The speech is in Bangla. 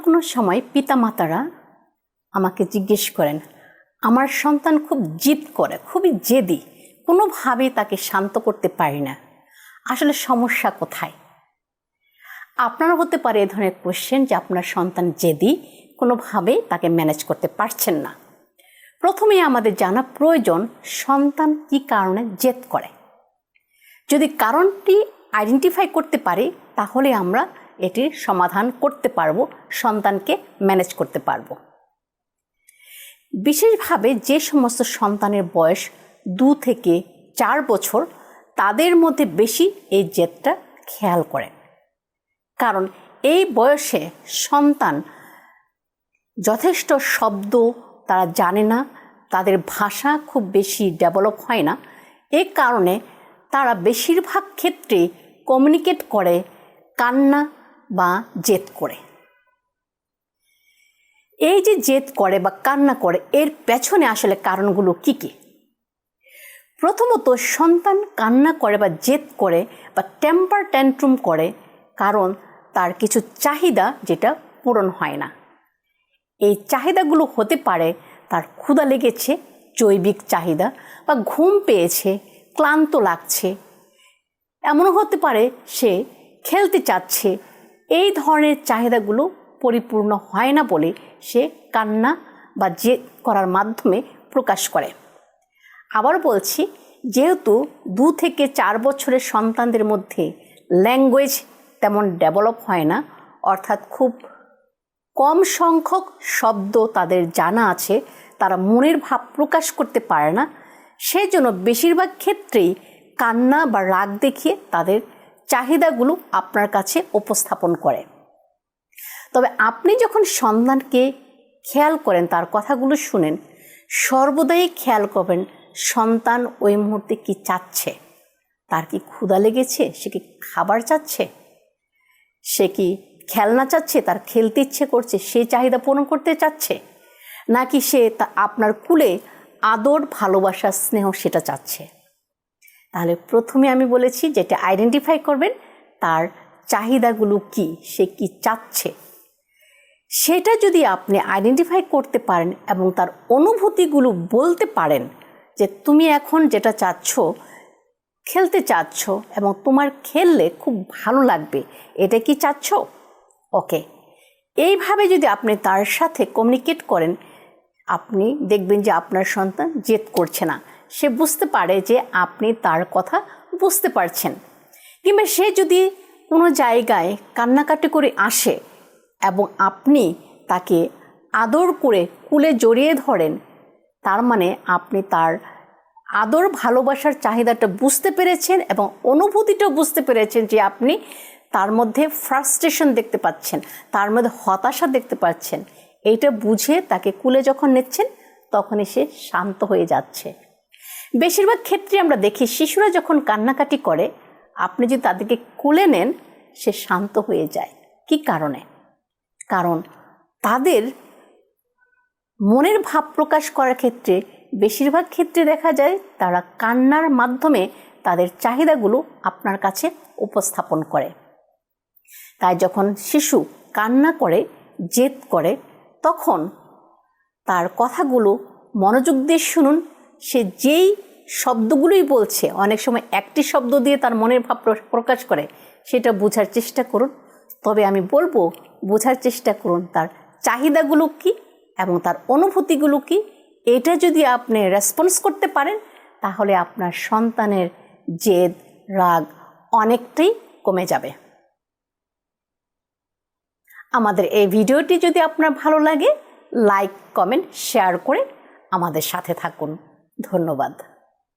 কোনো সময় পিতামাতারা আমাকে জিজ্ঞেস করেন, আমার সন্তান খুব জিদ করে, খুবই জেদি, কোনোভাবেই তাকে শান্ত করতে পারি না, আসলে সমস্যা কোথায়? আপনারও হতে পারে এ ধরনের কোশ্চেন যে আপনার সন্তান জেদি, কোনোভাবেই তাকে ম্যানেজ করতে পারছেন না। প্রথমেই আমাদের জানা প্রয়োজন সন্তান কী কারণে জেদ করে। যদি কারণটি আইডেন্টিফাই করতে পারি তাহলে আমরা এটির সমাধান করতে পারবো, সন্তানকে ম্যানেজ করতে পারবো। বিশেষভাবে যে সমস্ত সন্তানের বয়স 2 থেকে 4 বছর, তাদের মধ্যে বেশি এই জেদটা খেয়াল করেন। কারণ এই বয়সে সন্তান যথেষ্ট শব্দ তারা জানে না, তাদের ভাষা খুব বেশি ডেভেলপ হয় না। এই কারণে তারা বেশিরভাগ ক্ষেত্রে কমিউনিকেট করে কান্না বা জেদ করে। এই যে জেদ করে বা কান্না করে, এর পেছনে আসলে কারণগুলো কি কি? প্রথমত, সন্তান কান্না করে বা জেদ করে বা টেম্পার ট্যান্ট্রুম করে কারণ তার কিছু চাহিদা যেটা পূরণ হয় না। এই চাহিদাগুলো হতে পারে তার ক্ষুধা লেগেছে, জৈবিক চাহিদা, বা ঘুম পেয়েছে, ক্লান্ত লাগছে। এমনও হতে পারে সে খেলতে চাচ্ছে। এই ধরনের চাহিদাগুলো পরিপূর্ণ হয় না বলে সে কান্না বা জেদ করার মাধ্যমে প্রকাশ করে। আবার বলছি, যেহেতু 2 থেকে 4 বছরের সন্তানদের মধ্যে ল্যাঙ্গুয়েজ তেমন ডেভেলপ হয় না, অর্থাৎ খুব কম সংখ্যক শব্দ তাদের জানা আছে, তারা মনের ভাব প্রকাশ করতে পারে না, সেজন্য বেশিরভাগ ক্ষেত্রেই কান্না বা রাগ দেখিয়ে তাদের চাহিদাগুলো আপনার কাছে উপস্থাপন করে। তবে আপনি যখন সন্তানকে খেয়াল করেন, তার কথাগুলো শুনেন, সর্বদাই খেয়াল করবেন সন্তান ওই মুহূর্তে কি চাচ্ছে। তার কি ক্ষুধা লেগেছে, সে কি খাবার চাচ্ছে, সে কি খেলনা চাচ্ছে, তার খেলতে ইচ্ছে করছে, সে চাহিদা পূরণ করতে চাচ্ছে, নাকি সে আপনার কুলে আদর, ভালোবাসা, স্নেহ সেটা চাচ্ছে। তাহলে প্রথমে আমি বলেছি যেটা আইডেন্টিফাই করবেন তার চাহিদাগুলো কি, সে কি চাচ্ছে। সেটা যদি আপনি আইডেন্টিফাই করতে পারেন এবং তার অনুভূতিগুলো বলতে পারেন যে তুমি এখন যেটা চাচ্ছ, খেলতে চাচ্ছ এবং তোমার খেললে খুব ভালো লাগবে, এটা কি চাচ্ছ? ওকে, এইভাবে যদি আপনি তার সাথে কমিউনিকেট করেন, আপনি দেখবেন যে আপনার সন্তান জেদ করছে না। সে বুঝতে পারে যে আপনি তার কথা বুঝতে পারছেন। কিংবা সে যদি কোনো জায়গায় কান্নাকাটি করে আসে এবং আপনি তাকে আদর করে কুলে জড়িয়ে ধরেন, তার মানে আপনি তার আদর, ভালোবাসার চাহিদাটা বুঝতে পেরেছেন এবং অনুভূতিটাও বুঝতে পেরেছেন যে আপনি তার মধ্যে ফ্রাস্ট্রেশন দেখতে পাচ্ছেন, তার মধ্যে হতাশা দেখতে পাচ্ছেন। এইটা বুঝে তাকে কুলে যখন নিচ্ছেন তখনই সে শান্ত হয়ে যাচ্ছে। বেশিরভাগ ক্ষেত্রে আমরা দেখি শিশুরা যখন কান্নাকাটি করে, আপনি যদি তাদেরকে কুলে নেন, সে শান্ত হয়ে যায়। কি কারণে? কারণ তাদের মনের ভাব প্রকাশ করার ক্ষেত্রে বেশিরভাগ ক্ষেত্রে দেখা যায় তারা কান্নার মাধ্যমে তাদের চাহিদাগুলো আপনার কাছে উপস্থাপন করে। তাই যখন শিশু কান্না করে, জেদ করে, তখন তার কথাগুলো মনোযোগ দিয়ে শুনুন। সে যেই শব্দগুলোই বলছে, অনেক সময় একটি শব্দ দিয়ে তার মনের ভাব প্রকাশ করে, সেটা বোঝার চেষ্টা করুন। তবে আমি বলবো, বোঝার চেষ্টা করুন তার চাহিদাগুলো কি এবং তার অনুভূতিগুলো কি। এটা যদি আপনি রেসপন্স করতে পারেন, তাহলে আপনার সন্তানের জেদ, রাগ অনেকটাই কমে যাবে। আমাদের এই ভিডিওটি যদি আপনার ভালো লাগে, লাইক, কমেন্ট, শেয়ার করে আমাদের সাথে থাকুন। ধন্যবাদ।